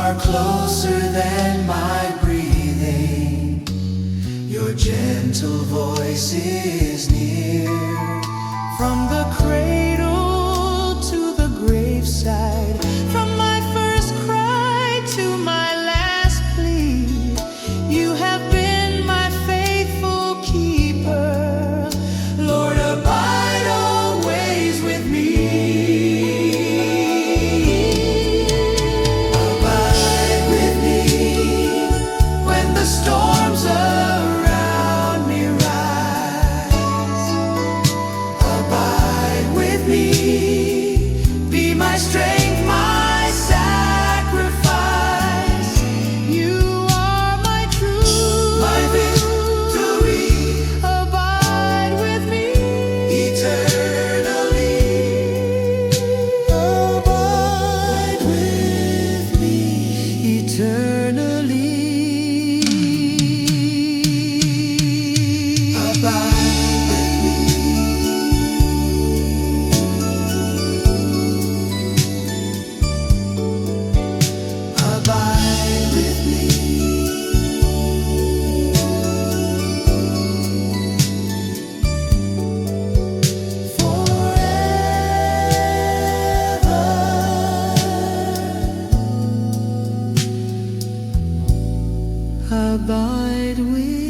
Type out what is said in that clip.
are closer than my breathing. Your gentle voice is near. From the cradle to the graveside, from my first cry to my last plea, you have been my faithful keeper. Lord, abide always with me. Abide with me when the storms around me rise. Abide with me, be my strength, my sacrifice. You are my truth, my victory. Abide with me eternally. Abide with me eternally. Abide with me. Abide with me. Forever. Abide with